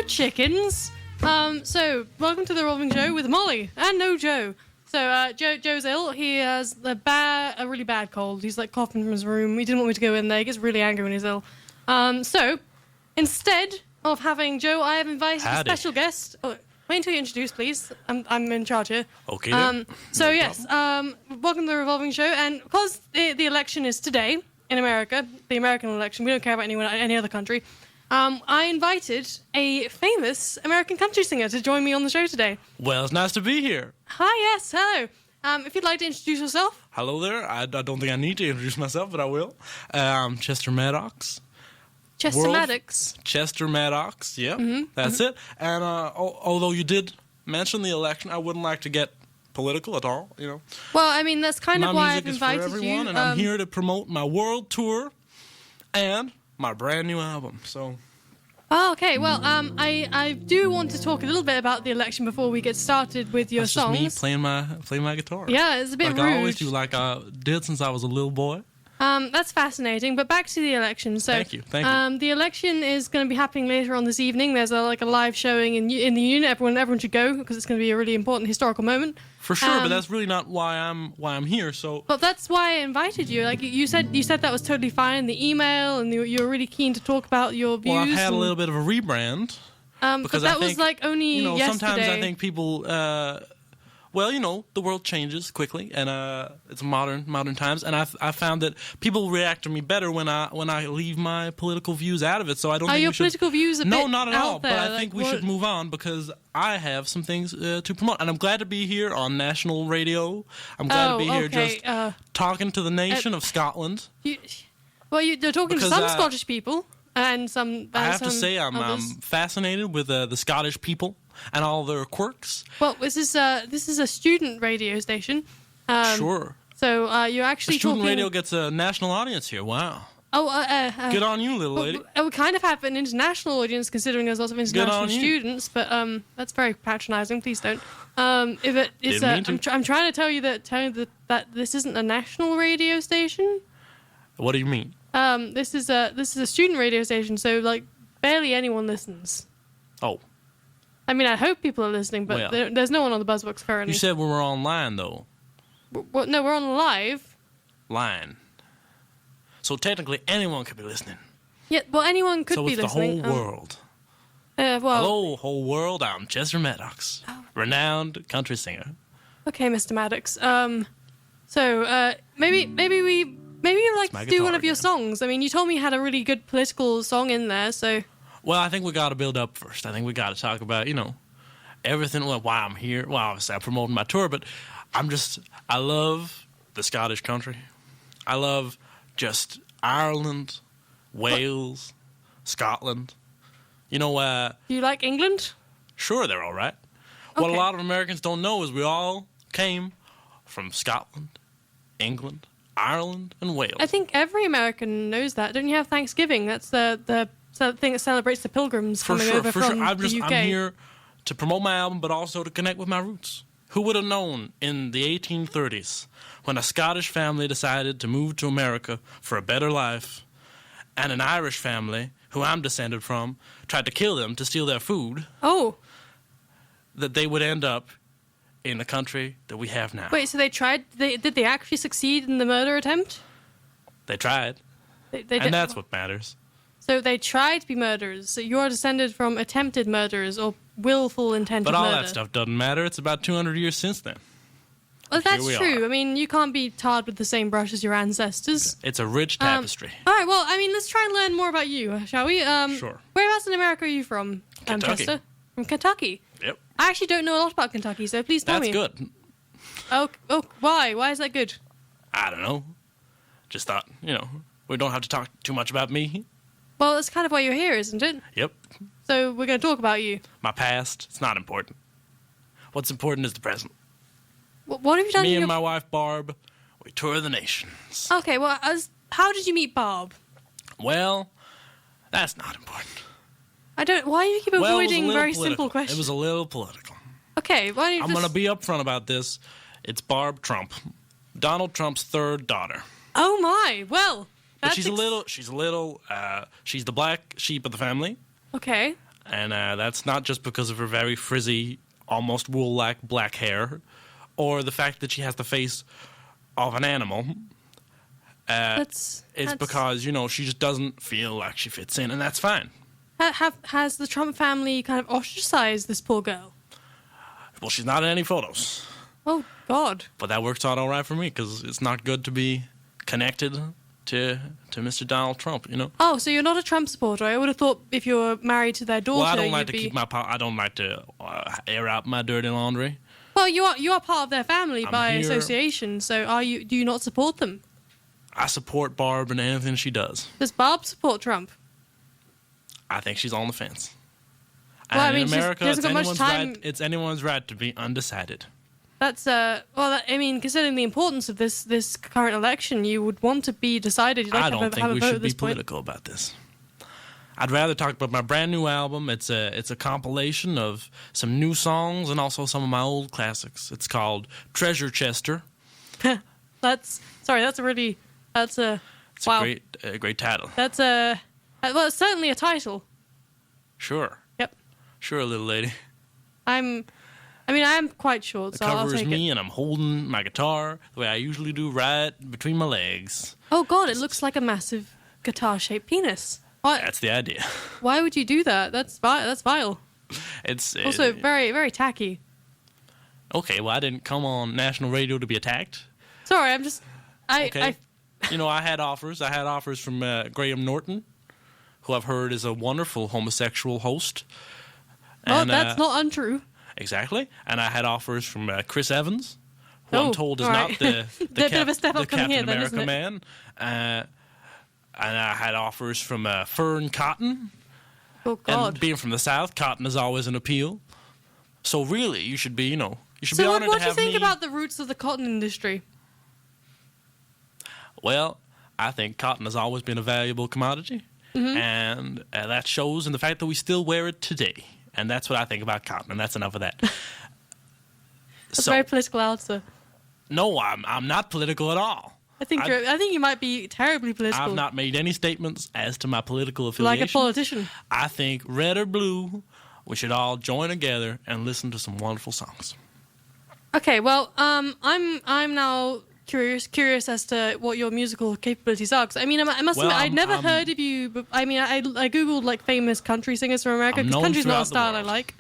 chickens. So welcome to the Revolving Show with Molly and no Joe. So Joe's ill. He has a really bad cold. He's like coughing from his room. He didn't want me to go in there. He gets really angry when he's ill. So instead of having Joe, I have invited a special guest. Oh, wait until you introduce, please. I'm in charge here. Okay. So yes, welcome to the Revolving Show, and because the election is today in America, the American election, we don't care about any other country. I invited a famous American country singer to join me on the show today. Well, it's nice to be here. Hi, yes, hello. If you'd like to introduce yourself. Hello there. I don't think I need to introduce myself, but I will. Chester Maddox. Chester Maddox. Chester Maddox, yeah, that's it. And although you did mention the election, I wouldn't like to get political at all, you know. Well, I mean, that's kind of why I've invited for everyone, you. And I'm here to promote my world tour and my brand new album, so... Oh, okay. Well, I do want to talk a little bit about the election before we get started with your songs. That's just me playing my guitar. Yeah, it's a bit rude. Like I always do, like I did since I was a little boy. That's fascinating, but back to the election. So, Thank you. The election is going to be happening later on this evening. There's a live showing in the unit. Everyone should go because it's going to be a really important historical moment. For sure, but that's really not why I'm here. So, but that's why I invited you. Like you said that was totally fine in the email, and you were really keen to talk about your views. Well, I've had a little bit of a rebrand. Because that was like only yesterday. Sometimes I think people. Well, the world changes quickly, and it's modern times, and I found that people react to me better when I leave my political views out of it. So I don't. Are think your political views a bit No, not at all. There? But I think we should move on because I have some things to promote, and I'm glad to be here on national radio. I'm glad to be here just talking to the nation of Scotland. You're talking to some Scottish people and some. I have to say, I'm fascinated with the Scottish people and all their quirks. Well, this is a student radio station. Sure. So you're actually student radio gets a national audience here. Wow. Oh, good on you, little lady. We kind of have an international audience, considering there's lots of international students. But that's very patronising. Please don't. If it is, I'm trying to tell you that this isn't a national radio station. What do you mean? This is a student radio station, so like barely anyone listens. Oh. I mean, I hope people are listening, but there's no one on the buzzbox currently. You said we were online, though. No, we're on live. Line. So technically, anyone could be listening. Yeah, well, anyone could be listening. So it's the whole world. Hello, whole world. I'm Chester Maddox, renowned country singer. Okay, Mr. Maddox. So maybe you'd like to do one of your songs. I mean, you told me you had a really good political song in there, so... Well, I think we got to build up first. I think we got to talk about, everything, why I'm here. Well, obviously, I'm promoting my tour, but I love the Scottish country. I love just Ireland, Wales, Scotland. Do you like England? Sure, they're all right. Okay. What a lot of Americans don't know is we all came from Scotland, England, Ireland, and Wales. I think every American knows that. Don't you have Thanksgiving? That's the thing that celebrates the pilgrims coming over from the UK. I'm here to promote my album, but also to connect with my roots. Who would have known in the 1830s when a Scottish family decided to move to America for a better life, and an Irish family, who I'm descended from, tried to kill them to steal their food? Oh. That they would end up in the country that we have now. Wait, so they tried? Did they actually succeed in the murder attempt? They tried. And that's what matters. So they tried to be murderers. So you're descended from attempted murderers or willful intended murder. But all that stuff doesn't matter. It's about 200 years since then. Well, that's true. I mean, you can't be tarred with the same brush as your ancestors. It's a rich tapestry. All right, well, I mean, let's try and learn more about you, shall we? Sure. Whereabouts in America are you from, Kentucky. Chester? From Kentucky? Yep. I actually don't know a lot about Kentucky, so please tell me. That's good. Oh, why? Why is that good? I don't know. Just thought, we don't have to talk too much about me. Well, that's kind of why you're here, isn't it? Yep. So we're going to talk about you. My past, it's not important. What's important is the present. What have you done? Me and my wife, Barb, we tour the nations. Okay, well, how did you meet Barb? Well, that's not important. Why do you keep avoiding very simple questions? It was a little political. Okay, why don't you I'm going to be upfront about this. It's Barb Trump, Donald Trump's third daughter. Oh my, well... But she's the black sheep of the family. Okay. And that's not just because of her very frizzy, almost wool-like black hair, or the fact that she has the face of an animal. It's because, she just doesn't feel like she fits in, and that's fine. Has the Trump family kind of ostracized this poor girl? Well, she's not in any photos. Oh, God. But that works out all right for me, because it's not good to be connected to Mr. Donald Trump, Oh, so you're not a Trump supporter. I would have thought if you were married to their daughter, well, I don't like to I don't like to air out my dirty laundry. Well, you are part of their family by association. So do you not support them? I support Barb in anything she does. Does Barb support Trump? I think she's on the fence. Well, and in America, it's anyone's right to be undecided. That's considering the importance of this current election, you would want to be decided. You'd like I don't have think a we vote should at be this point. political about this. I'd rather talk about my brand new album. It's a compilation of some new songs and also some of my old classics. It's called Treasure Chester. It's a great title. It's certainly a title. Sure. Yep. Sure, little lady. I am quite short, so I'll cover is take me, it. and I'm holding my guitar the way I usually do, right between my legs. Oh God, it looks like a massive guitar-shaped penis. What? That's the idea. Why would you do that? That's vile. It's also very, very tacky. Okay, well, I didn't come on national radio to be attacked. Sorry, I'm just. I had offers. I had offers from Graham Norton, who I've heard is a wonderful homosexual host. Well, that's not untrue. Exactly. And I had offers from Chris Evans, who I'm told is right. not the bit of a step up Captain here, America isn't it? man. And I had offers from Fern Cotton. Oh, God. And being from the South, cotton is always an appeal. So really, you should be, you should be So honored what to do you have think me. about the roots of the cotton industry? Well, I think cotton has always been a valuable commodity. Mm-hmm. And that shows in the fact that we still wear it today. And that's what I think about cotton, and that's enough of that. That's a very political answer. No, I'm not political at all. I think you might be terribly political. I've not made any statements as to my political affiliation. Like a politician. I think red or blue, we should all join together and listen to some wonderful songs. Okay, well, I'm now curious as to what your musical capabilities are. 'Cause, I must admit, I'd never heard of you. But, I googled like famous country singers from America because country's not a style I like.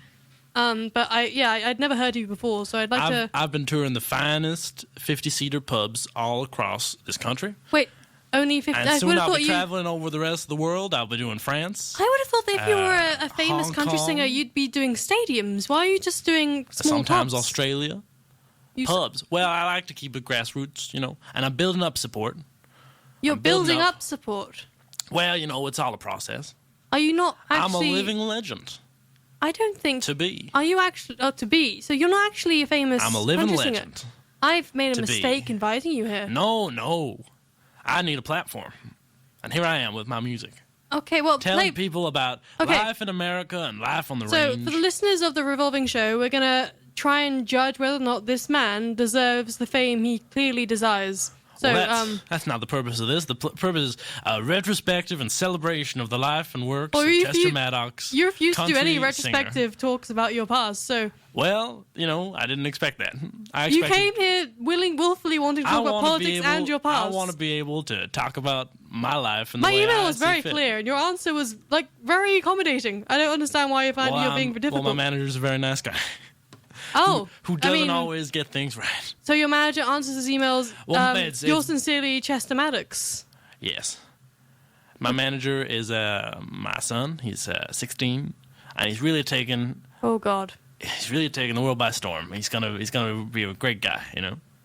But I'd never heard of you before, so I'd like to. I've been touring the finest 50-seater pubs all across this country. Wait, only 50. And soon I'll be traveling over the rest of the world. I'll be doing France. I would have thought that if you were a famous Hong country Kong. singer, you'd be doing stadiums. Why are you just doing small Sometimes pubs? Australia. Pubs. Well, I like to keep it grassroots, and I'm building up support. You're building up support. Well, it's all a process. Are you not actually? I'm a living legend. I don't think to be. Are you actually? Oh, to be. So you're not actually a famous. I'm a living country legend. Singer. I've made a to mistake be. inviting you here. No. I need a platform, and here I am with my music. Okay, well, telling people about life in America and life on the range. So, for the listeners of the Revolving Show, we're gonna try and judge whether or not this man deserves the fame he clearly desires. So, that's not the purpose of this. The purpose is a retrospective and celebration of the life and works of you Chester Maddox. You refuse to do any country retrospective talks about your past, so... Well, I didn't expect that. You came here willfully wanting to talk about politics and your past. I want to be able to talk about my life and my the way email I was see very fit. clear, and your answer was, very accommodating. I don't understand why you find you're being difficult. Well, my manager's a very nice guy. Oh, who doesn't always get things right. So your manager answers his emails. Yours sincerely, Chester Maddox. Yes, my manager is my son. He's 16, and he's really taking. Oh God. He's really taking the world by storm. He's gonna be a great guy.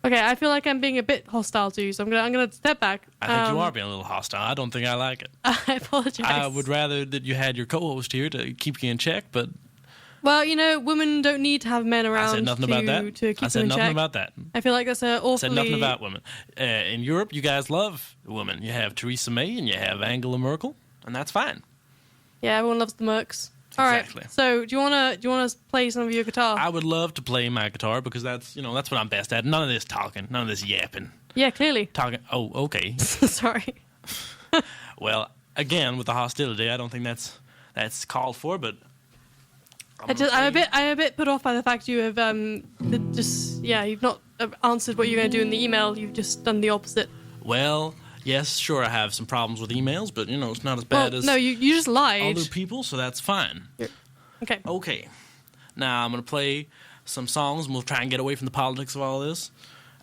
Okay, I feel like I'm being a bit hostile to you, so I'm gonna step back. I think you are being a little hostile. I don't think I like it. I apologize. I would rather that you had your co-host here to keep you in check, but. Well, women don't need to have men around I said nothing about that. to keep them in check. I said nothing about that. I feel like that's awfully... I said nothing about women. In Europe, you guys love women. You have Theresa May and you have Angela Merkel, and that's fine. Yeah, everyone loves the Mercs. All exactly. Right. So, do you wanna play some of your guitar? I would love to play my guitar because that's what I'm best at. None of this talking, none of this yapping. Yeah, clearly. Talking. Oh, okay. Sorry. Well, again, with the hostility, I don't think that's called for, but I'm a bit put off by the fact you have you've not answered what you're going to do in the email. You've just done the opposite. Well, yes, sure, I have some problems with emails, but it's not as bad as no, you just lied. other people, so that's fine. Okay. Okay. Now I'm gonna play some songs, and we'll try and get away from the politics of all this.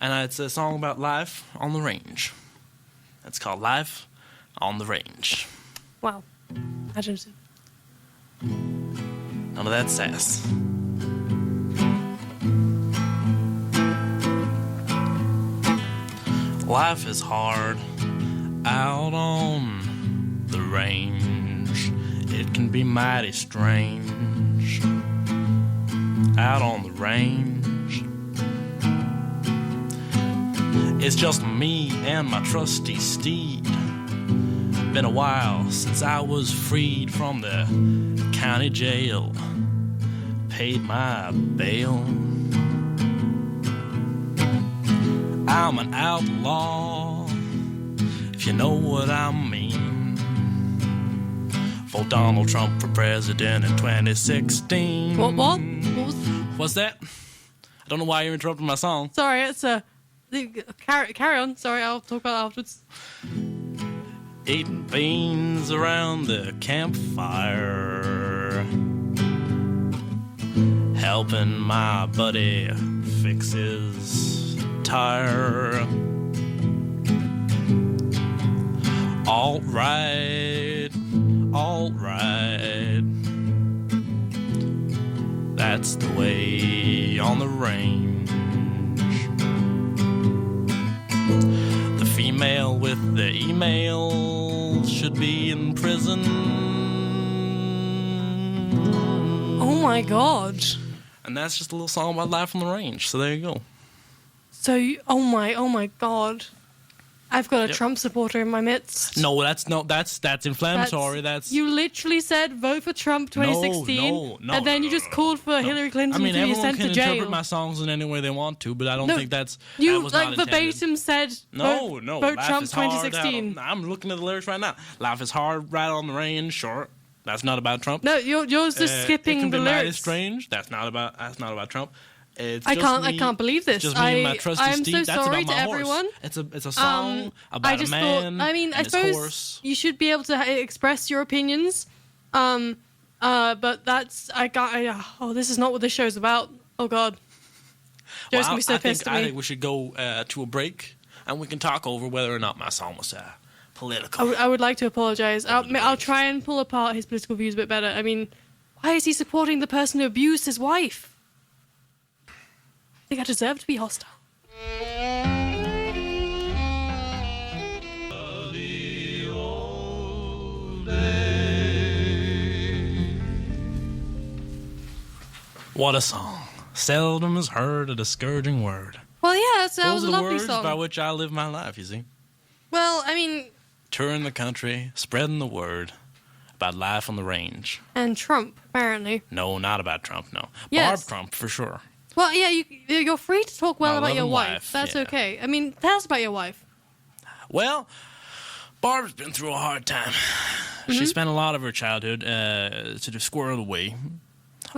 And it's a song about life on the range. It's called "Life on the Range." Wow. Imaginative. None of that sass. Life is hard out on the range. It can be mighty strange out on the range. It's just me and my trusty steed. Been a while since I was freed from the county jail. Paid my bail. I'm an outlaw, if you know what I mean. For Donald Trump for president in 2016. What? What's that? I don't know why you're interrupting my song. Sorry, it's carry on. Sorry, I'll talk about it afterwards. Eating beans around the campfire, helping my buddy fix his tire. All right, that's the way on the range. The female with the email should be in prison. Oh my god. And that's just a little song about life on the range. So there you go. So, oh my god. I've got a Trump supporter in my midst. No, that's inflammatory. You literally said vote for Trump 2016, no, and then you just called for Hillary Clinton to be sent to jail. Everyone can interpret my songs in any way they want to, but I don't think that was not verbatim said vote Trump 2016. I'm looking at the lyrics right now. Life is hard, right on the range. Sure, that's not about Trump. No, yours just skipping the lyrics. It can be mighty strange. That's not about Trump. I can't believe this. Just me and my trusty I'm steed. so sorry to horse. everyone. It's a song about a man. I suppose horse. You should be able to express your opinions. But this is not what this show's about. Oh God. Joe's gonna be so pissed at me. I think we should go to a break, and we can talk over whether or not my song was political. I would like to apologize. I'll try and pull apart his political views a bit better. I mean, why is he supporting the person who abused his wife? I think I deserve to be hostile. What a song. Seldom is heard a discouraging word. Well, yeah, that was a lovely song. Those are the words by which I live my life, you see. Well, I mean... Touring the country, spreading the word about life on the range. And Trump, apparently. No, not about Trump, no. Yes. Barb Trump, for sure. Well, yeah, you're free to talk well about your wife. That's okay. I mean, tell us about your wife. Well, Barb's been through a hard time. Mm-hmm. She spent a lot of her childhood sort of squirreled away.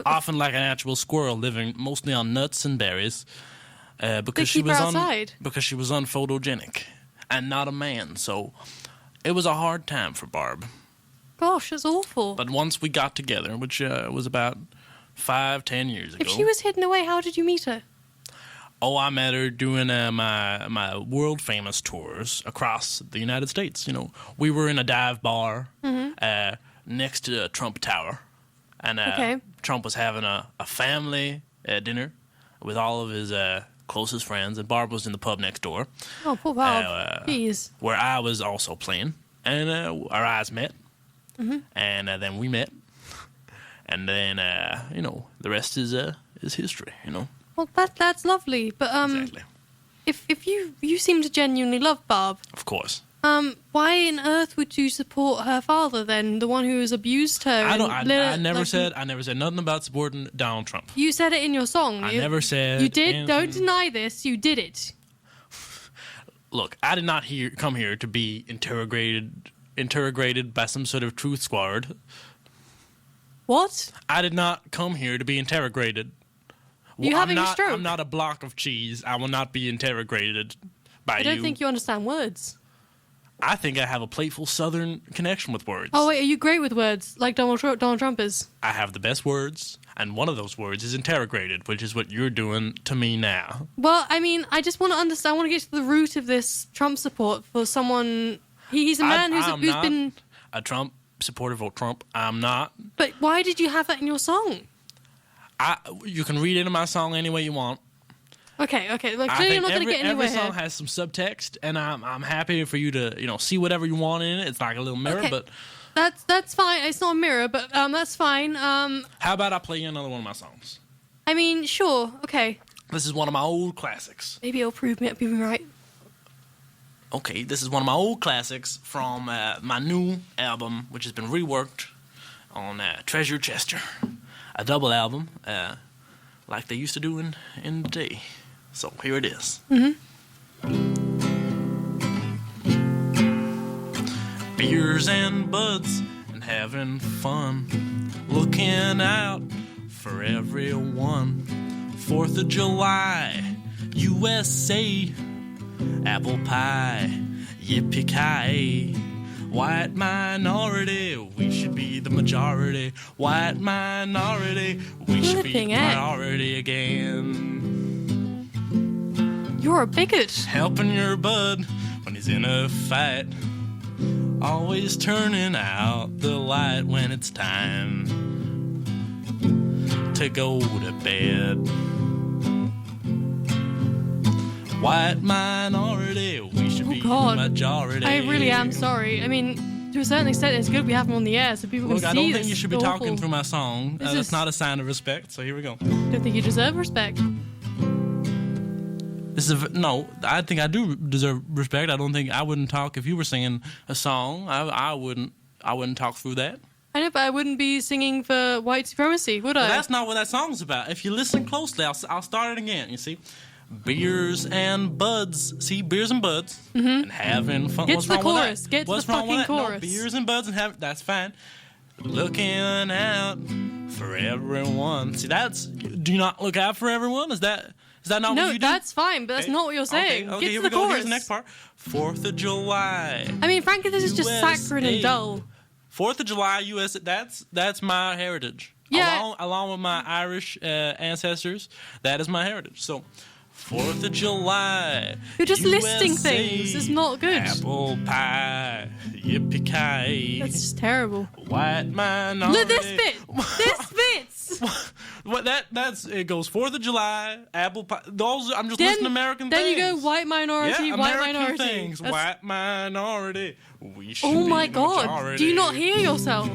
Often like a natural squirrel, living mostly on nuts and berries. Because she was unphotogenic and not a man. So it was a hard time for Barb. Gosh, that's awful. But once we got together, which was about 5-10 years ago. If she was hidden away, how did you meet her? Oh, I met her doing my world famous tours across the United States. We were in a dive bar next to the Trump Tower, and Trump was having a family dinner with all of his closest friends, and Barb was in the pub next door. Oh, poor Barb. Jeez. Where I was also playing, and our eyes met, and then we met. And then, the rest is history, Well, that's lovely. But exactly. if you seem to genuinely love Barb, of course. Why on earth would you support her father then, the one who has abused her? I never said nothing about supporting Donald Trump. You said it in your song. I never said. You did. Anything. Don't deny this. You did it. Look, I did not come here to be interrogated by some sort of truth squad. What? I did not come here to be interrogated. You having a stroke? I'm not a block of cheese. I will not be interrogated by you. I don't think you understand words. I think I have a playful Southern connection with words. Oh, wait, are you great with words, like Donald Trump is? I have the best words, and one of those words is interrogated, which is what you're doing to me now. Well, I mean, I just want to understand. I want to get to the root of this Trump support for someone. He's a man who's been a Trump supporter of Trump. I'm not. But why did you have that in your song? You can read into my song any way you want. Okay. Look, clearly you're not going to get anywhere. Every song has some subtext, and I'm happy for you to see whatever you want in it. It's like a little mirror, okay. but that's fine. It's not a mirror, but that's fine. How about I play you another one of my songs? I mean, sure. Okay. This is one of my old classics. Maybe it'll prove me right. Okay, this is one of my old classics from my new album, which has been reworked on Treasure Chester, a double album, like they used to do in the day. So here it is. Beers and buds and having fun, looking out for everyone. 4th of July, USA, apple pie, yippee-ki-yay. White minority, we should be the majority. White minority, we should be the minority again. You're a bigot. Helping your bud when he's in a fight. Always turning out the light when it's time to go to bed. White minority, we should be the majority. I really am sorry. I mean, to a certain extent, it's good we have them on the air so people can see. Look, I don't think you should be talking through my song. That's not a sign of respect, so here we go. Don't think you deserve respect. No, I think I do deserve respect. I don't think I wouldn't talk if you were singing a song. I wouldn't talk through that. I know, but I wouldn't be singing for white supremacy, would I? Well, that's not what that song's about. If you listen closely, I'll start it again, you see. Beers and buds. See, beers and buds. And having fun. Get to the chorus. Get to the fucking chorus. No, beers and buds and having... That's fine. Looking out for everyone. See, that's... Do you not look out for everyone? Is that not what you do? No, that's fine, but that's not what you're saying. Okay, Get here to we the go. chorus. Here's the next part. 4th of July. I mean, frankly, this is just USA. saccharine and dull. 4th of July, USA. That's my heritage. Yeah. Along with my Irish ancestors, that is my heritage. So... 4th of July. You're just USA, listing things. It's not good. Apple pie, yippee-ki-yay. That's just terrible. White minority. Look, this bit. This fits. What that's it goes 4th of July, apple pie. Those I'm just listing American things. Then you go white minority, white American minority. Things. White minority. We should Oh be my the god. majority. Do you not hear yourself?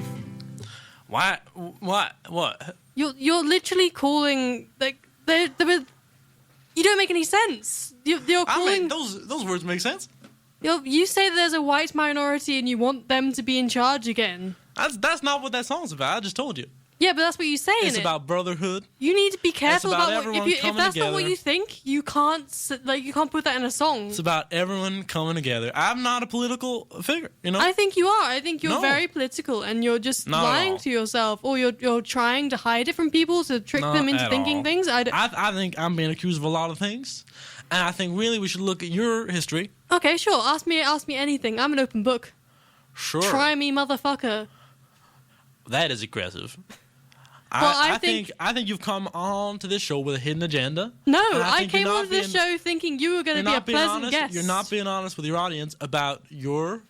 What? You're literally calling like the you don't make any sense. You're calling those words make sense. You say that there's a white minority and you want them to be in charge again. That's not what that song's about. I just told you. Yeah, but that's what you say in it. It's about brotherhood. You need to be careful about what if that's not what you think, you can't put that in a song. It's about everyone coming together. I'm not a political figure, you know. I think you are. I think you're very political, and you're just lying to yourself, or you're trying to hide it from people to trick them into thinking things. I think I'm being accused of a lot of things, and I think really we should look at your history. Okay, sure. Ask me anything. I'm an open book. Sure. Try me, motherfucker. That is aggressive. Well, I think you've come on to this show with a hidden agenda. No, I came on to this show thinking you were going to be a pleasant guest. You're not being honest with your audience about your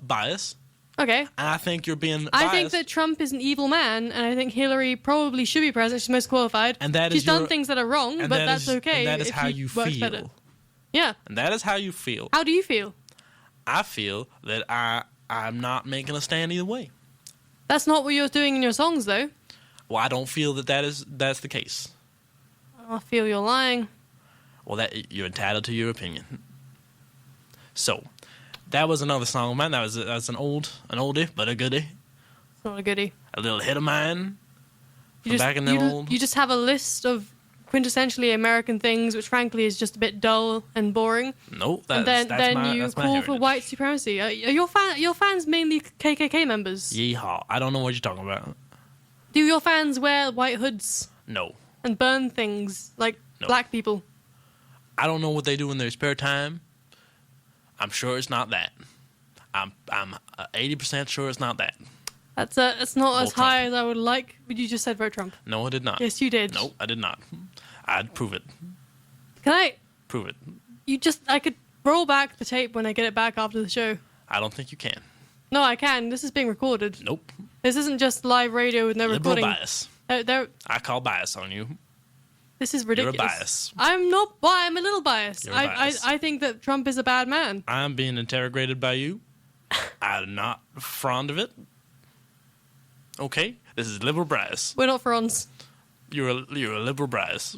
bias. Okay. And I think you're being biased. I think that Trump is an evil man, and I think Hillary probably should be president. She's most qualified. And she's done things that are wrong, but that's okay. And that is how you feel. Better. Yeah. And that is how you feel. How do you feel? I feel that I'm not making a stand either way. That's not what you're doing in your songs, though. Well, I don't feel that's the case. I feel you're lying. Well, that you're entitled to your opinion. So, that was another song of mine. That's an oldie, but a goodie. It's not a goodie. A little hit of mine. Back in the old. You just have a list of quintessentially American things, which frankly is just a bit dull and boring. Nope. And then you call for white supremacy. Are your fans mainly KKK members? Yeehaw! I don't know what you're talking about. Do your fans wear white hoods No. and burn things like No. black people? I don't know what they do in their spare time. I'm sure it's not that. I'm 80% sure it's not that. That's not as Vote Trump. high as I would like. But you just said vote Trump. No, I did not. Yes, you did. No, I did not. I'd prove it. Can I? Prove it. I could roll back the tape when I get it back after the show. I don't think you can. No, I can. This is being recorded. Nope. This isn't just live radio with no Liberal recording. bias. I call bias on you. This is ridiculous. You're a bias. I'm not. Why? I'm a little biased. You're biased. I think that Trump is a bad man. I'm being interrogated by you. I'm not fond of it. Okay? This is liberal bias. We're not friends. You're a liberal bias.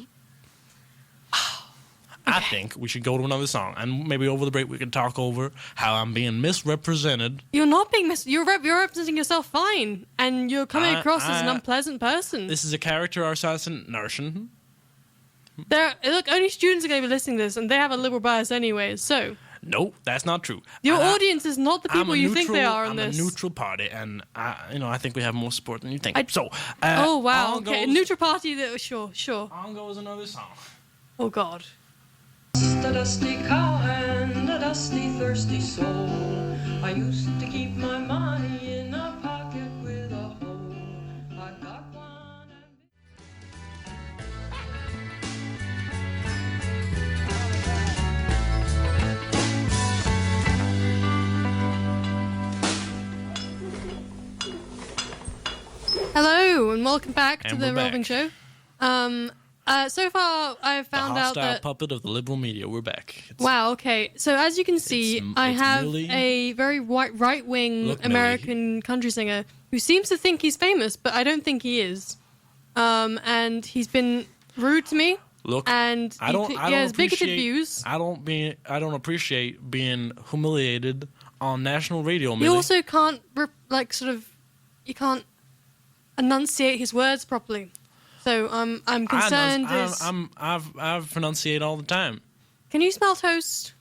I think we should go to another song, and maybe over the break we can talk over how I'm being misrepresented. You're not being You're representing yourself fine, and you're coming across as an unpleasant person. This is a character assassination. Look, only students are going to be listening to this, and they have a liberal bias anyway. So No, that's not true. your audience is not the people you think they are in I'm this. a neutral party, and I think we have more support than you think. Oh wow! on Okay, goes- neutral party. Sure. On goes another song. Oh god. A dusty cow and a dusty, thirsty soul. I used to keep my money in a pocket with a hole. I got one. Hello and welcome back to And the we're back. Roving Show. So far I've found the out hostile that. puppet of the liberal media. We're back. Wow. Okay. So as you can see, It's I have Millie. a very right-wing Look, American country singer who seems to think he's famous, but I don't think he is. And he's been rude to me. Look, And I don't. he I don't has bigoted appreciate- views. I don't appreciate being humiliated on national radio. You Millie. also can't you can't enunciate his words properly. So I'm concerned. I've pronunciate all the time. Can you smell toast?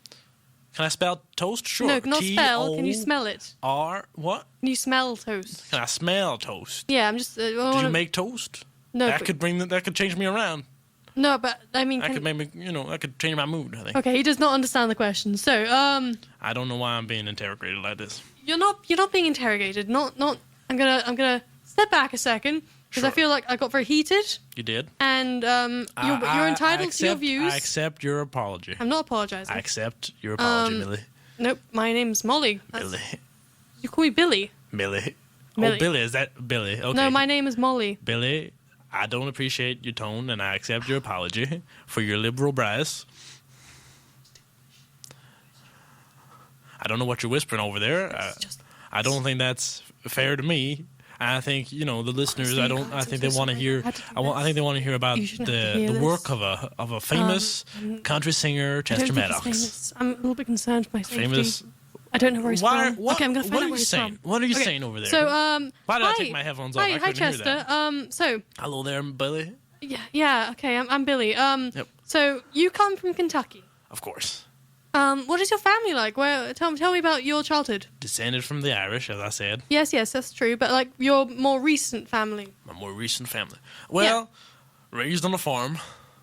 Can I spell toast? Sure. No, not spell. Can you smell it? R what? Can you smell toast? Can I smell toast? Yeah, I'm just. Did you make toast? No, that but- could change me around. No, but I mean. That could make me, that could change my mood. I think. Okay, he does not understand the question. So I don't know why I'm being interrogated like this. you're not being interrogated. Not. I'm gonna step back a second because I Sure. feel like I got very heated, You did. and you're entitled to your views. I accept your apology. I'm not apologizing. I accept your apology, Millie. Nope, my name's Molly. Millie. You call me Billy. Millie. Millie. Oh, Billy. Is that Billy? Okay. No, my name is Molly. Billy, I don't appreciate your tone, and I accept your apology for your liberal bias. I don't know what you're whispering over there. I don't think that's fair to me. I think the listeners. I think they want to hear. I think they want to hear about You shouldn't have to hear the this. work of a famous country singer, I Chester don't think he's Maddox. famous. I'm a little bit concerned for my safety. Famous. I don't know where he's Why? from. What? Okay, I'm gonna find What out are where you he's saying? from. What are you Okay, saying over there? So, Why did I hi. take my headphones off? I Hi, couldn't hear Chester. that. So, Hello there, Billy. yeah, okay, I'm Billy. Yep. So you come from Kentucky. Of course. What is your family like? Tell me about your childhood. Descended from the Irish, as I said. Yes, that's true. But like your more recent family. My more recent family. Well, raised on a farm.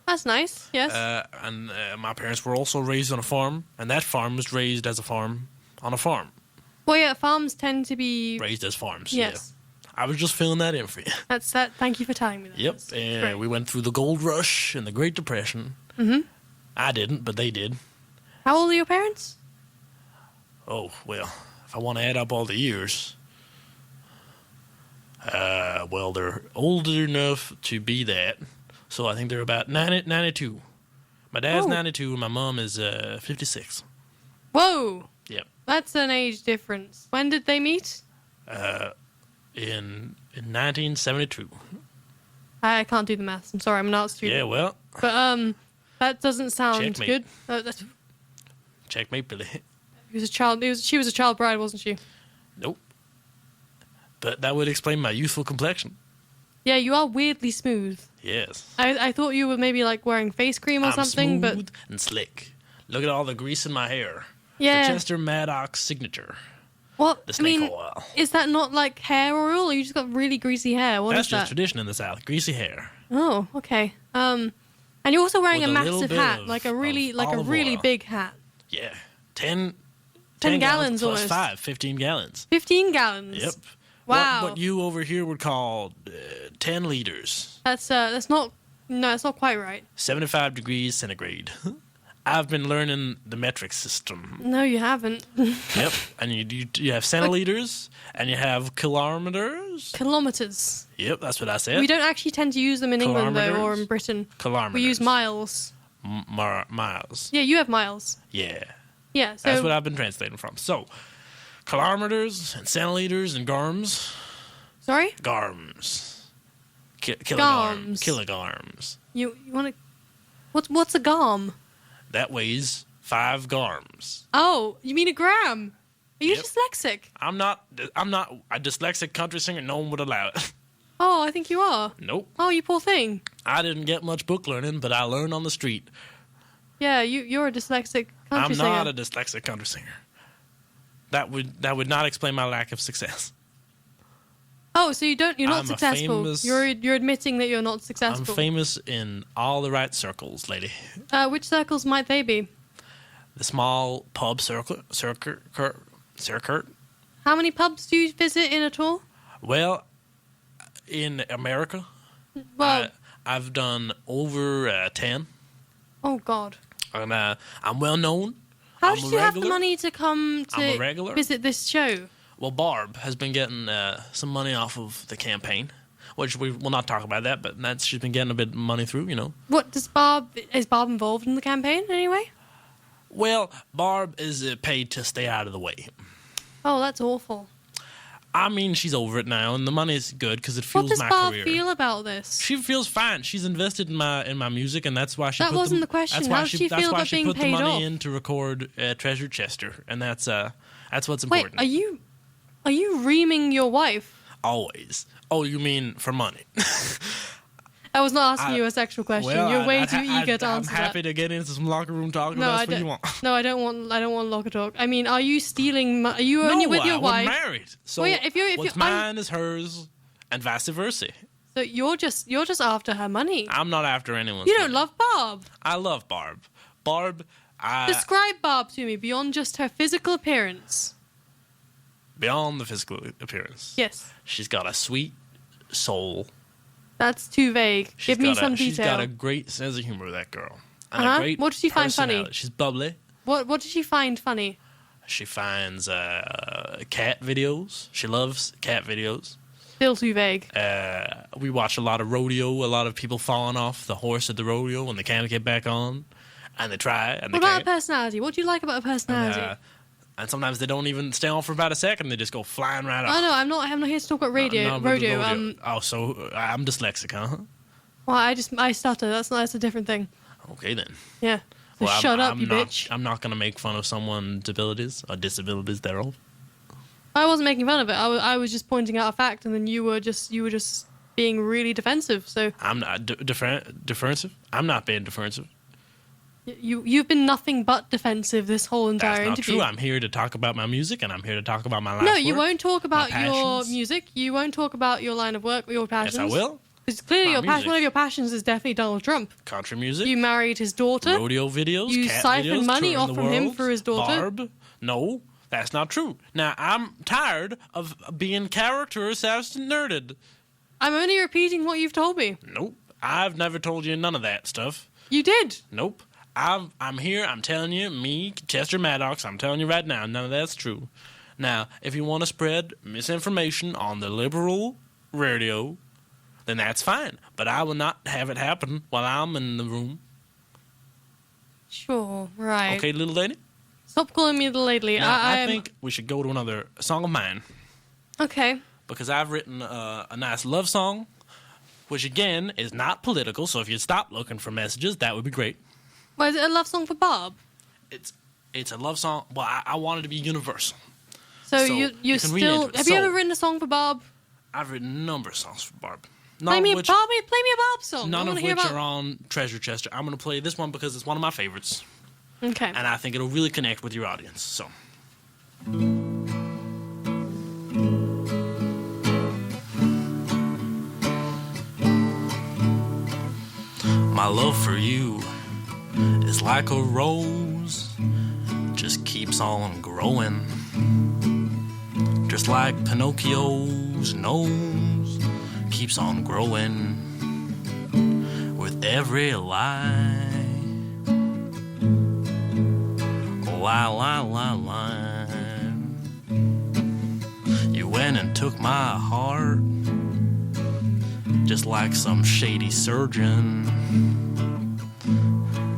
That's nice. Yes. And my parents were also raised on a farm, and that farm was raised as a farm on a farm. Well, yeah, farms tend to be. Raised as farms. Yes. Yeah. I was just filling that in for you. That's that. Thank you for telling me that. Yep. That's And great. we went through the Gold Rush and the Great Depression. Mm-hmm. I didn't, but they did. How old are your parents? Oh, well, if I want to add up all the years, well, they're old enough to be that. So I think they're about 92. My dad's Oh. 92 and my mom is 56. Whoa, Yep. that's an age difference. When did they meet? In 1972. I can't do the maths. I'm sorry, I'm not a student. Yeah, well, But that doesn't sound Checkmate. good. checkmate, Billy. He was a child. She was a child bride, wasn't she? Nope. But that would explain my youthful complexion. Yeah, you are weirdly smooth. Yes. I thought you were maybe like wearing face cream or I'm something, smooth but and slick. Look at all the grease in my hair. yeah, The Chester Maddox signature. What? the I snake mean, oil. is that not like hair oil, or you just got really greasy hair? What That's is just that? tradition in the South. Greasy hair. Oh, okay. And you're also wearing With a a little massive bit hat, of- like a really of olive oil. big hat. Yeah. 10 10 gallons gallons plus almost. 5, 15 gallons. 15 gallons. Yep. Wow. What you over here would call 10 liters. That's not. No, that's not quite right. 75 degrees centigrade. I've been learning the metric system. No, you haven't. Yep. And you have centiliters and you have kilometers. Kilometers. Yep, that's what I said. We don't actually tend to use them in England though, or Kilometers? in Britain. Kilometers. We use miles. Miles. Yeah, you have miles. Yeah. Yeah, so That's what I've been translating from. So, kilometers and centiliters and garms. sorry. Garms. Kilogarms. Garms. Kilograms. You want to? What's a garm? That weighs 5 garms. Oh, you mean a gram? Are you Yep. dyslexic? I'm not a dyslexic country singer. No one would allow it. Oh, I think you are. Nope. Oh, you poor thing. I didn't get much book learning, but I learned on the street. Yeah, you're a dyslexic country I'm singer. not a dyslexic country singer. That would not explain my lack of success. Oh, so you're not I'm a successful. famous- You're admitting that you're not I'm successful. famous in all the right circles, lady. Which circles might they be? The small pub circuit. How many pubs do you visit in a tour? Well, in America, Well, I've done over 10, oh God. and I'm well known. How I'm did a you have the regular. money to come I'm a to regular. visit this show? Well, Barb has been getting some money off of the campaign, which we will not talk about that, but she's been getting a bit of money through, you know. What is Bob involved in the campaign anyway? Well, Barb is paid to stay out of the way. Oh, that's awful. I mean, she's over it now, and the money's good because it What fuels does my Bob career. feel about this? She feels fine. She's invested in my music, and that's why she. That put wasn't the question. That's why How does she that's feel why about she being put the paid money off? in to record Treasure Chester, and that's what's Wait, important. are you reaming your wife? Always. Oh, you mean for money? I was not asking you a sexual question. You're way too eager to answer I'm happy that. to get into some locker room talk. No, I That's what don't. you want. No, I don't want locker talk. I mean, are you stealing? Are you only with your we're wife? married. So Well, yeah, if you're- what's I'm- mine is hers, and vice versa. So you're just after her money. I'm not after anyone's You don't money. love Barb. I love Barb. Barb, Describe Barb to me beyond just her physical appearance. beyond the physical appearance, Yes, she's got a sweet soul. that's too vague. Give me some She's got detail. a great sense of humor, that girl. And Uh-huh. a great What does she find funny? personality. She's bubbly. What did she find funny? She finds cat videos. She loves cat videos. Still too vague. We watch a lot of rodeo, a lot of people falling off the horse at the rodeo when they can't get back on. And they try, and What they about her can't. personality? What do you like about her personality? And sometimes they don't even stay on for about a second. They just go flying right off. Oh no, I'm not here to talk about No, but the rodeo. Oh, so I'm dyslexic, huh? Well, I stutter. That's a different thing. Okay, then. Yeah. So Well, shut up, I'm you not, bitch. I'm not going to make fun of someone's abilities or disabilities thereof. I wasn't making fun of it. I was just pointing out a fact, and then you were just being really defensive. So I'm not defensive. I'm not being defensive. you've been nothing but defensive this whole entire That's not interview. true. I'm here to talk about my music, and I'm here to talk about my life. No, you won't talk about my your passions. music. You won't talk about your line of work or your passions. Yes, I will. Because clearly My music. one of your passions is definitely Donald Trump. Country music. You married his daughter. Rodeo videos. You cat siphon videos, money touring off the from him world. for his daughter? Barb. No, that's not true. Now, I'm tired of being character assassin nerded. I'm only repeating what you've told me. Nope. I've never told you none of that stuff. You did. Nope. I'm here. I'm telling you, me, Chester Maddox, I'm telling you right now, none of that's true. Now, if you want to spread misinformation on the liberal radio, then that's fine. But I will not have it happen while I'm in the room. Sure, right. Okay, little lady? Stop calling me the lately. Now, I I'm- think we should go to another song of mine. Okay. Because I've written a nice love song, which again is not political. So if you'd stop looking for messages, that would be great. Well, is it a love song for Bob? It's a love song. Well, I want it to be universal. So, So you're you can read still. into it. Have you So- ever written a song for Bob? I've written a number of songs for Barb. Play me a Bob song. None I of wanna hear which about... are on Treasure Chester. I'm going to play this one because it's one of my favorites, Okay. and I think it'll really connect with your audience. So, My love for you is like a rose, just keeps on growing. Just like Pinocchio's nose keeps on growing with every lie. Lie, lie, lie, lie. You went and took my heart just like some shady surgeon.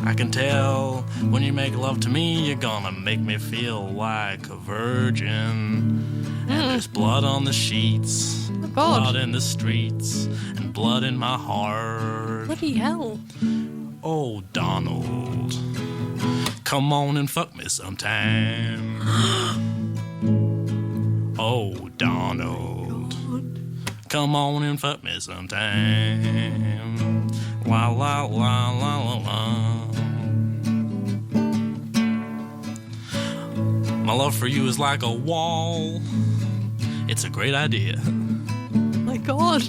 I can tell when you make love to me, you're gonna make me feel like a virgin. And there's blood on the sheets, blood in the streets, and blood in my heart. Bloody hell. Oh, Donald, come on and fuck me sometime. Oh, Donald, come on and fuck me sometime. La la la la la la. My love for you is like a wall. It's a great idea. My God.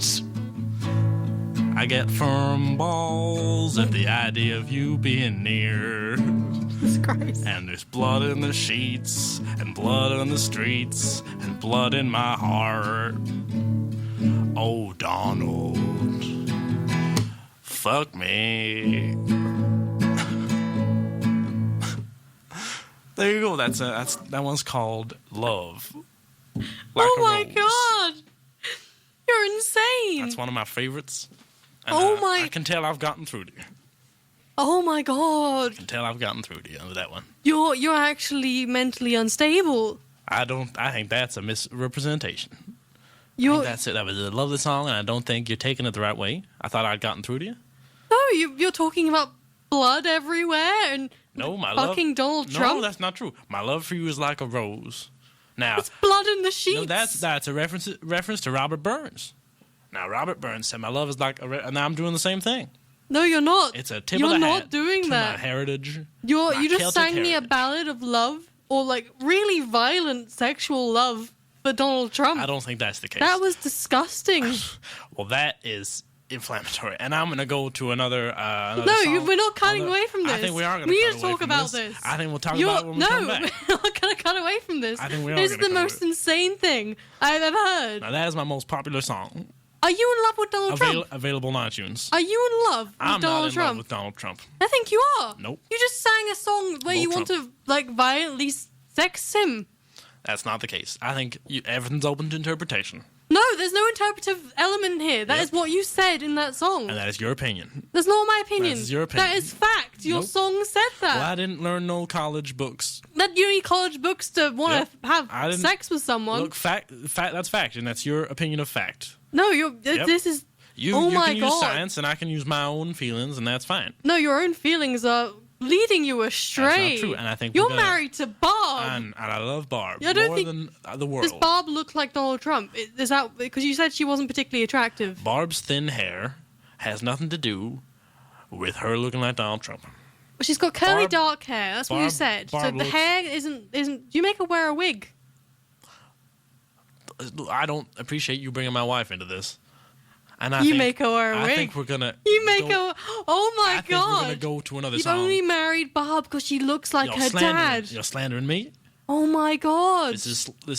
I get firm balls at the idea of you being near. Jesus Christ. And there's blood in the sheets, and blood on the streets, and blood in my heart. Oh, Donald, fuck me. There you go. That one's called Love. Like Oh a my Rose. God. You're insane. That's one of my favorites. And, Oh my- I can tell I've gotten through to you. Oh my God. I can tell I've gotten through to you with that one. You're actually mentally unstable. I think that's a misrepresentation. I You're think that's it. That was a lovely song, and I don't think you're taking it the right way. I thought I'd gotten through to you. No, you're talking about blood everywhere and No, my fucking love. Donald No, Trump. that's not true. My love for you is like a rose. Now, It's blood in the sheets. no, that's a reference to Robert Burns. Now, Robert Burns said my love is like and now I'm doing the same thing. No, you're not. It's a tip You're of the not hat doing to that. my heritage. You my just Celtic sang me a heritage. ballad of love or like really violent sexual love for Donald Trump. I don't think that's the case. That was disgusting. Well, that is inflammatory, and I'm going to go to another. No, song. we're not cutting away from this. I think we are going We to need to talk about this. I think we'll talk about it when we come back. we're not going to cut away from this. I think we are This is gonna the cut most away. insane thing I've ever heard. Now, that is my most popular song. Are you in love with Donald Trump? Available on iTunes. Are you in love with I'm Donald not in Trump? love with Donald Trump. I think you are. Nope. You just sang a song where Love you want to like violently sex him. That's not the case. I think everything's open to interpretation, No, there's no interpretive element here. That Yep. is what you said in that song. and that is your opinion. That's not my opinion. That is your opinion. That is fact. Your Nope. song said that. Well, I didn't learn no college books. That you need college books to want Yep. to I have didn't- sex with someone. Look, fact. That's fact, and that's your opinion of fact. No, you're. Yep. This is. You Oh my can use God. science, and I can use my own feelings, and that's fine. No, your own feelings are leading you astray. true, and I think you're we're gonna- married to Bob. And I love Barb I don't more think- than the world. Does Barb look like Donald Trump? Is that because you said she wasn't particularly attractive? Barb's thin hair has nothing to do with her looking like Donald Trump. Well, she's got curly Barb- dark hair. That's what you Barb- said. So Barb the looks- hair isn't. Do you make her wear a wig? I don't appreciate you bringing my wife into this. And I You think, make her wear a I wig. think we're gonna. You make go, her. Oh my I think God! we're gonna go to another You've song. only married Barb because she looks like You're her slandering- dad. You're slandering me. Oh my God! This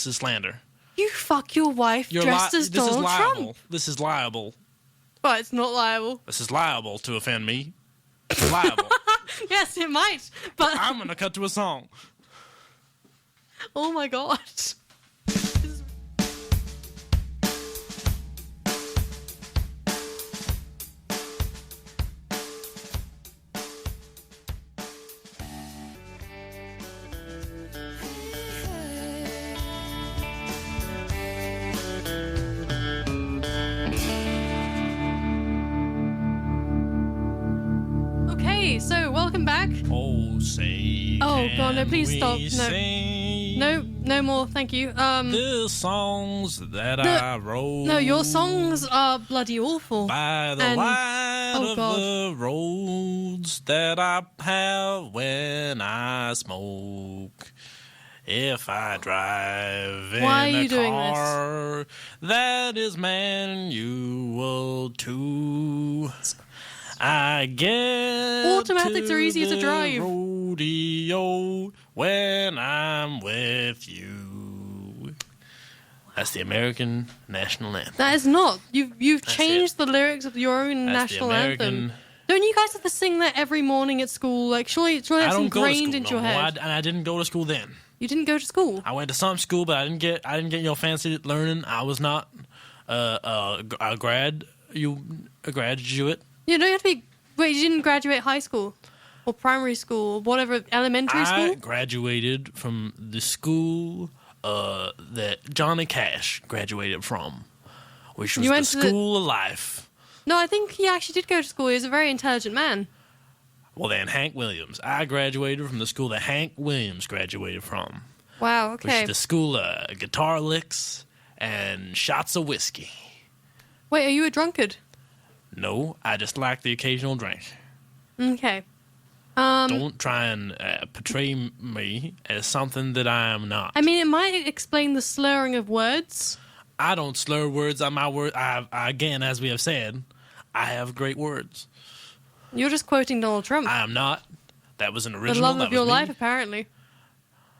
is slander. You fuck your wife dressed as this is Donald liable. Trump. This is liable. But it's not liable. This is liable to offend me. It's liable. Yes, it might. But I'm gonna cut to a song. oh my God! Okay, so welcome back. Oh, say. Oh, God, no, can please we stop. No. sing No more. Thank you. the songs that I wrote. No, your songs are bloody awful. By the And- light oh, of God. the roads that I have when I smoke. If I drive in Why are a you doing this? car that is manual too, I get Automatics are easier to the drive. rodeo when I'm with you. That's the American national anthem. That is not. You've That's changed the lyrics of your own That's national the American. anthem. Don't you guys have to sing that every morning at school? Like, surely I that's don't go to ingrained school into no your more. head. And I didn't go to school then. You didn't go to school. I went to some school, but I didn't get your fancy learning. I was not a graduate. You don't have to be. Wait, you didn't graduate high school or primary school or whatever, elementary I school? graduated from the school that Johnny Cash graduated from, which was You the went to the- School of Life. No, I think he actually did go to school. He was a very intelligent man. Well, then Hank Williams. I graduated from the school that Hank Williams graduated from, Wow. which Okay. is the school of guitar licks and shots of whiskey. Wait, are you a drunkard? No, I just like the occasional drink. Okay. Don't try and portray me as something that I am not. I mean, it might explain the slurring of words. I don't slur words on my word. Again, as we have said, I have great words. You're just quoting Donald Trump. I am not. That was an The original. love that of was your me. life, apparently.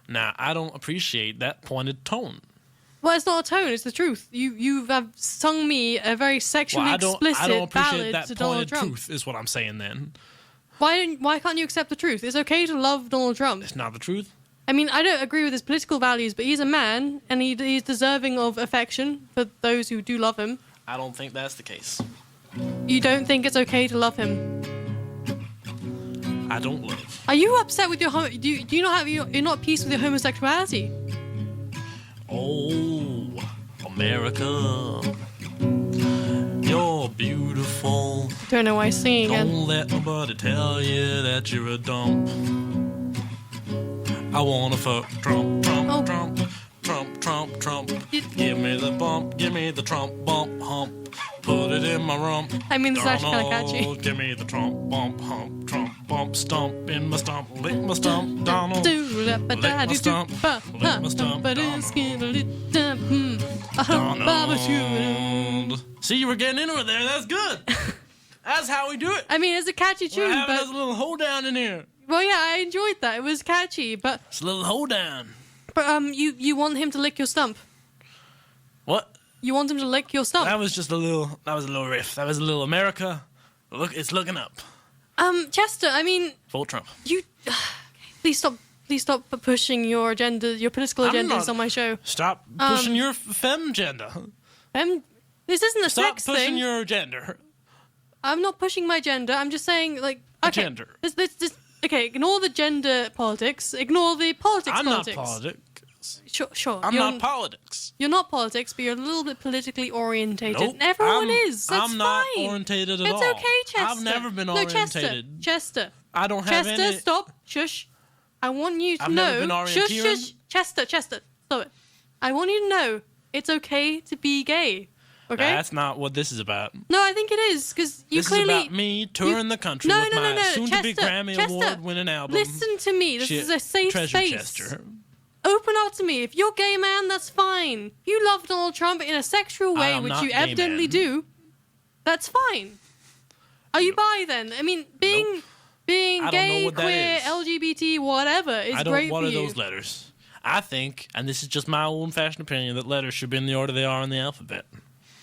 Now, I don't appreciate that pointed tone. Well, it's not a tone; it's the truth. You've sung me a very sexually I explicit don't appreciate ballad that to Donald pointed Trump. truth, is what I'm saying then. Why can't you accept the truth? It's okay to love Donald Trump. It's not the truth. I mean, I don't agree with his political values, but he's a man, and he's deserving of affection for those who do love him. I don't think that's the case. You don't think it's okay to love him? I don't love. Are you upset with your do you not have you're not at peace with your homosexuality? Oh, America. You're beautiful. Don't know why he's singing again. Don't let nobody tell you that you're a dump. I wanna fuck Trump, Trump, Oh. Trump, Trump, Trump, Trump. Give me the bump, give me the Trump bump hump. Put it in my rump. I mean, this is actually kind of Donald, catchy. give me the Trump bump hump, Trump bump stomp in my stomp, lick my stomp, Donald. Lick my stomp, lick my stomp, Donald. See, you were getting into it there. That's good. That's how we do it. I mean, it's a catchy We're tune, having but us a little hoedown in here. well, yeah, I enjoyed that. It was catchy, but It's a little hoedown. you want him to lick your stump. What? You want him to lick your stump. That was just a little. That was a little riff. That was a little America. Look, it's looking up. Chester, I mean, Vote Trump. you please stop pushing your agenda, your political I'm agendas not- on my show. Stop pushing your femme agenda. This isn't a Stop sex pushing thing. your gender. I'm not pushing my gender. I'm just saying, like, okay, Gender. Okay, ignore the gender politics. Ignore the politics. I'm politics. not politics. Sure. I'm you're, not politics. You're not politics, but you're a little bit politically orientated. Nope. Everyone I'm- is. That's I'm not fine. orientated at it's all. okay, Chester. I've never been no, orientated. Chester. I don't have Chester, any. stop. Shush. I want you to I've know. never been orienteering. Shush. Chester, stop it. I want you to know it's okay to be gay. Okay? That's not what this is about. No, I think it is because you This clearly. is about me touring the country No, with no, my no, soon-to-be Chester, Grammy Chester, Award-winning album. Listen to me. This is a safe Treasure space. Chester. Open up to me. If you're gay, man, that's fine. You love Donald Trump in a sexual way, am which not you gay, evidently man. do. That's fine. Are you bi then? I mean, being I don't know gay, what that queer, is. LGBT, whatever is I don't. great What for are you. those letters? I think, and this is just my old-fashioned opinion, that letters should be in the order they are in the alphabet.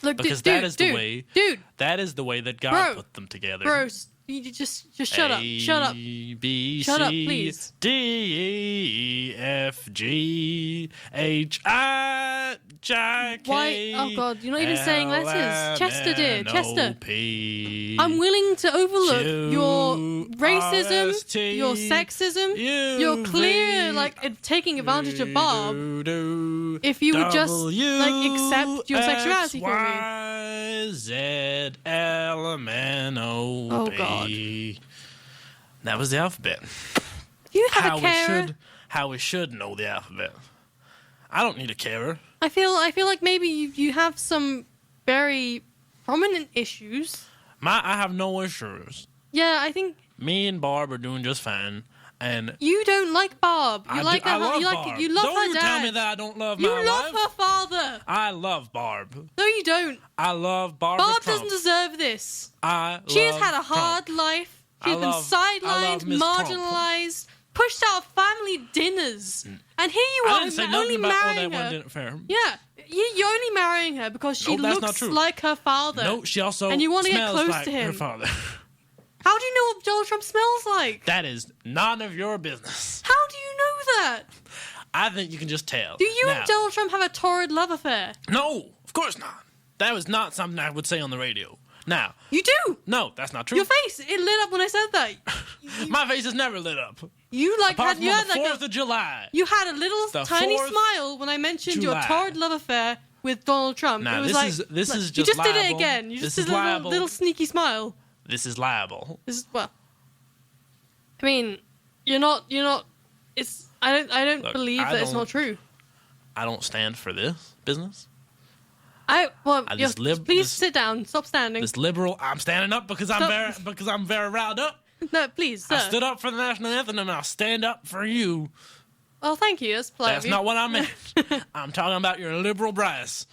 Look, Because dude, that is the way. Dude, That is the way that God Bro. put them together. bro, you just shut up. Shut up. A, B, Shut up, C, please. D, E, F, G, H, I, J, K. Why? Oh, God, you're not even saying letters. L, M, Chester, dear, N, O, Chester. P, I'm willing to overlook your Q, racism, R, S, T, your sexism, U, your clear, V, like, taking advantage of Bob. do, If you would just, W, like, accept your X, sexuality from me. Y, Z, L, M, N, O, Oh, P. God. That was the alphabet. You have How a carer. we should know the alphabet. I don't need a carer. I feel like maybe you have some very prominent issues. I have no issues. Yeah, I think Me and Barb are doing just fine. And you don't like Barb. You I like do, I her. love You like Barb. you love don't her you dad. tell me that I don't love You my love wife. her father. I love Barb. No, you don't. I love Barbara Barb Trump. doesn't deserve this. She has love had a hard Trump. life. I She's been love sidelined, Miss Trump. marginalized, pushed out of family dinners, and here you I are didn't say only nothing about all marrying that one her. didn't fair. Yeah, you're only marrying her because she No, that's not looks true. like her father. No, she also And you wanna get smells close like to him. her father. How do you know what Donald Trump smells like? That is none of your business. How do you know that? I think you can just tell. Do you Now, and Donald Trump have a torrid love affair? No, of course not. That was not something I would say on the radio. Now, You do. no, that's not true. Your face, it lit up when I said that. My face is never lit up. You like Apart had from you on had the like 4th of July. you had a little The tiny 4th smile when I mentioned your July. torrid love affair with Donald Trump. Now, it was this like is you just just did it liable. again. You This just did is a little, liable. little sneaky smile. This is liable. This is well. I mean, you're not. It's. I don't Look, believe I that it's don't- not true. I don't stand for this business. Well, I just live please this- sit down. Stop standing. This liberal. I'm standing up because I'm very riled up. No, please, sir. I stood up for the national anthem and I'll stand up for you. Oh, thank you. That's polite That's of you. not what I meant. I'm talking about your liberal Bryce.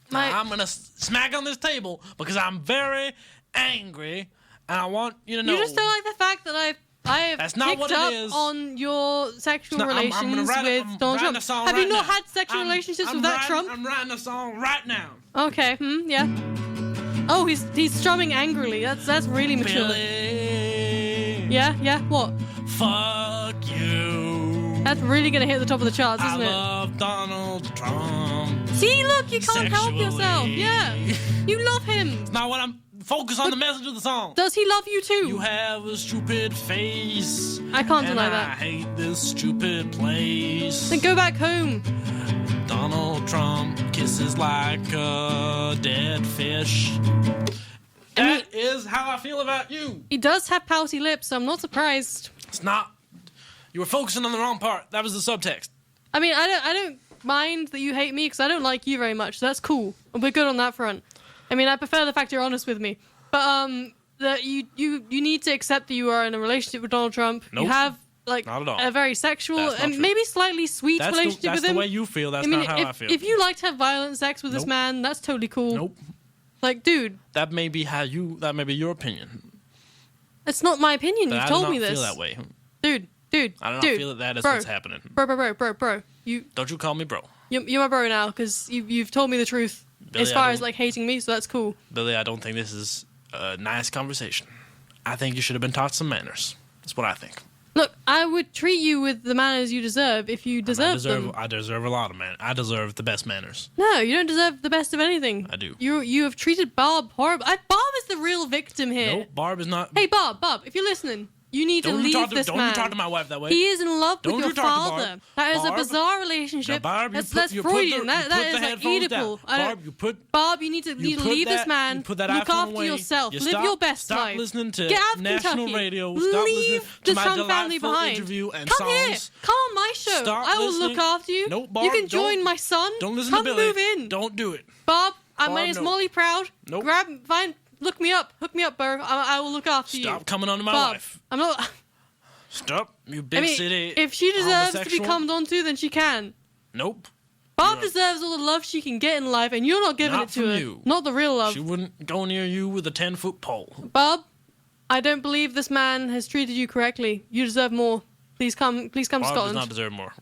My- Now, I'm gonna smack on this table because I'm very angry, and I want you to know. You just don't like the fact that I have That's not picked what it up is. on your sexual I'm gonna relations write with I'm Donald writing Trump. a song Have you right not now. had sexual relationships with that writing, Trump? I'm writing a song right now. Okay, yeah. Oh, he's strumming angrily. That's really mature. Billy, Yeah, what? fuck you. That's really gonna hit the top of the charts, I isn't it? love Donald Trump. See, look, you can't help yourself. Sexually. Yeah, you love him. Not what I'm. Focus on the message of the song. Does he love you too? You have a stupid face. I can't and deny I that. hate this stupid place. Then go back home. Donald Trump kisses like a dead fish. That is how I feel about you. He does have pouty lips, so I'm not surprised. It's not. You were focusing on the wrong part. That was the subtext. I mean, I don't mind that you hate me because I don't like you very much. So that's cool. We're good on that front. I mean, I prefer the fact you're honest with me. But that you need to accept that you are in a relationship with Donald Trump. Nope. You have like Not at all. a very sexual That's not and true. maybe slightly sweet That's relationship with the him. way you feel. That's I mean, not how I feel. if you like to have violent sex with this Nope. man, that's totally cool. Nope. Like, dude, That may be how you. That may be your opinion. it's not my opinion. But You've I told do not me this. feel that way. Dude. I do not dude, feel that is bro, what's happening. Bro. Don't you call me bro. You're my bro now because you've told me the truth Billy, as far I as don't- like hating me, so that's cool. Billy, I don't think this is a nice conversation. I think you should have been taught some manners. That's what I think. Look, I would treat you with the manners you deserve if you deserve them. I deserve a lot of manners. I deserve the best manners. No, you don't deserve the best of anything. I do. You have treated Bob horrible. Bob is the real victim here. No, Barb is not. Hey, Bob, if you're listening, you need to don't you leave talk to, this don't man. you talk to my wife that way. He is in love Don't with you your talk to father. Barb. That is a Barb? bizarre relationship. Now, Barb, that's you put Freudian. the that put is the like headphones down. Oedipal. I don't- Barb, you put. Bob, you need to You put leave this that- man. you put that Look iPhone after away. yourself. You Live stop- your best stop life. listening to Get out of national Kentucky. radio. Stop Leave listening the to my Trump family delightful behind. interview and Come here. songs. Come on my show. Stop I will listening. look after you. No, Barb, you can join don't- my son. Don't listen Come to Billy. move in. Don't do it. Bob, my Barb, name's no. Molly Proud. Nope. Look me up, bro. I will look after you. Stop coming onto my Bob, wife. I'm not. Stop, you I big mean, city. if she deserves to be homosexual. cummed onto, then she can. Nope. Bob Yeah. deserves all the love she can get in life, and you're not giving Not it to from her. you. Not the real love. She wouldn't go near you with a 10-foot pole. Bob, I don't believe this man has treated you correctly. You deserve more. Please come to Barb does Scotland. not deserve more.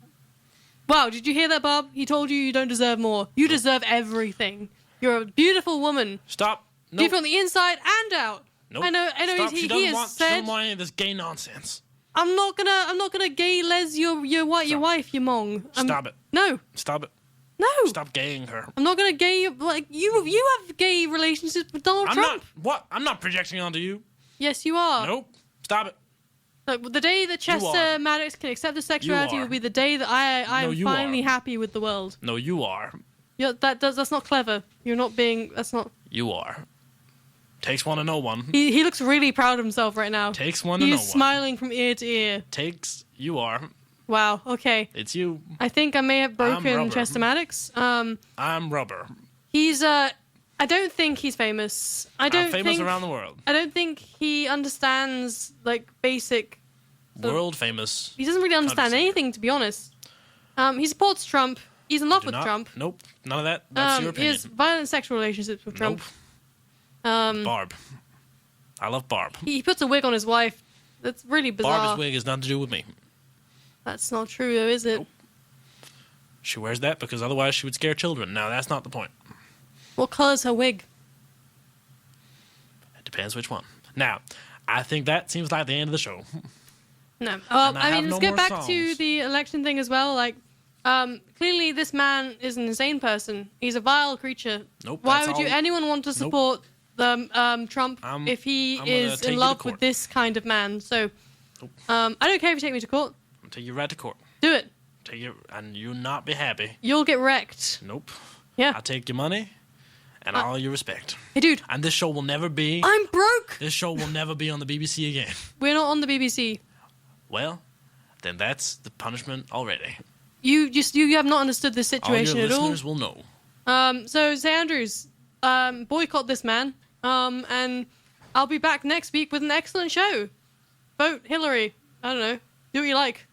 Wow, did you hear that, Bob? He told you don't deserve more. You deserve everything. You're a beautiful woman. Stop. Nope. Beautiful on the inside and out. Nope. I know. Stop. He She doesn't has want, she said, doesn't want any of this gay nonsense. I'm not gonna gay les your Stop. wife, your mong. Stop it. No, Stop it. no. Stop gaying her. I'm not gonna gay you. Like you have gay relationships with Donald I'm Trump. not. What? I'm not projecting onto you. Yes, you are. Nope. Stop it. Look, the day that Chester are. Maddox can accept his sexuality You are. will be the day that I No, am you finally are. happy with the world. No, you are. Yeah, that's not clever. You're not being. That's not. You are. Takes one to know one. He looks really proud of himself right now. Takes one to He know is one. smiling from ear to ear. Takes. You are. Wow. Okay. It's you. I think I may have broken rubber. Chester Maddox. I'm rubber. He's I don't think he's famous. I don't I'm famous think, around the world. I don't think he understands like basic World famous. He doesn't really understand singer. anything, to be honest. He supports Trump. He's in love with Trump. Nope, none of that. That's your He opinion. has violent sexual relationships with Trump. Nope. Barb. I love Barb. He puts a wig on his wife. That's really bizarre. Barb's wig has nothing to do with me. That's not true, though, is it? Nope. She wears that because otherwise she would scare children. Now, that's not the point. What color's her wig? It depends which one. Now, I think that seems like the end of the show. No. Well, And I I mean, have let's no get more back songs. to the election thing as well. Like, clearly this man is an insane person. He's a vile creature. Nope. Why that's would you all- anyone want to support Trump if he I'm gonna is take in you to love court. with this kind of man? So, Nope. I don't care if you take me to court. I'll take you right to court. Do it. Take you, and you'll not be happy. You'll get wrecked. Nope. Yeah. I'll take your money and all your respect. Hey, dude. And this show will never be. I'm broke. This show will never be on the BBC again. We're not on the BBC. Well, then that's the punishment already. You have not understood this situation all your at all. listeners will know. So St. Andrews, boycott this man. And I'll be back next week with an excellent show. Vote Hillary. I don't know. Do what you like.